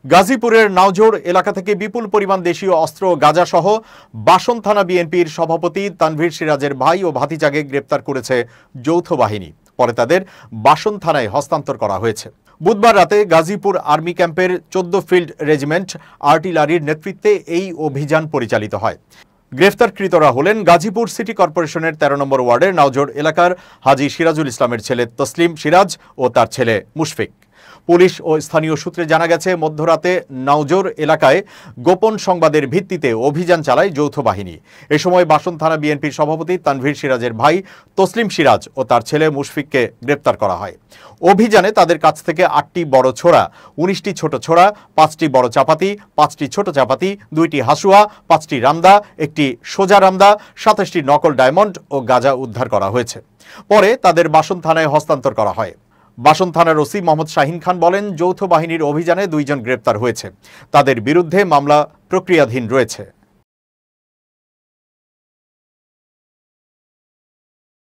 গাজীপুরের নাওজোর এলাকা থেকে বিপুল পরিমাণ দেশীয় অস্ত্র গাঁজা সহ বাসন থানা বিএনপির সভাপতি তানভীর সিরাজের ভাই ও ভাতিজাকে গ্রেপ্তার করেছে যৌথ বাহিনী। পরে তাদের বাসন থানায় হস্তান্তর করা হয়েছে। বুধবার রাতে গাজীপুর আর্মি ক্যাম্পের 14 ফিল্ড রেজিমেন্ট আর্টিলারির নেতৃত্বে এই অভিযান পরিচালিত হয়। গ্রেফতারকৃতরা হলেন গাজীপুর সিটি কর্পোরেশনের 13 নম্বর ওয়ার্ডের নাওজোর এলাকার হাজী সিরাজুল ইসলামের ছেলে তসলিম সিরাজ ও তার ছেলে মুশফিক। পুলিশ ও স্থানীয় সূত্রে জানা গেছে, মধ্যরাতে নাওজোর এলাকায় গোপন সংবাদের ভিত্তিতে অভিযান চালায় যৌথ বাহিনী। এ সময় বাসন থানা বিএনপির সভাপতি তানভীর সিরাজের ভাই তসলিম সিরাজ ও তার ছেলে মুশফিককে গ্রেপ্তার করা হয়। অভিযানে তাদের কাছ থেকে 8টি বড় ছোরা, 19টি ছোট ছোরা, 5টি বড় চাপাতি, 5টি ছোট চাপাতি, 2টি হাসুয়া, 5টি রামদা, একটি সোজা রামদা, 27টি নকল ডায়মন্ড ও গাঁজা উদ্ধার করা হয়েছে। পরে তাদের বাসন থানায় হস্তান্তর করা হয়। বাসন থানার ওসি মোহাম্মদ শাহিন খান বলেন, যৌথ বাহিনীর অভিযানে 2 জন গ্রেপ্তার হয়েছে। তাদের বিরুদ্ধে মামলা প্রক্রিয়াধীন রয়েছে।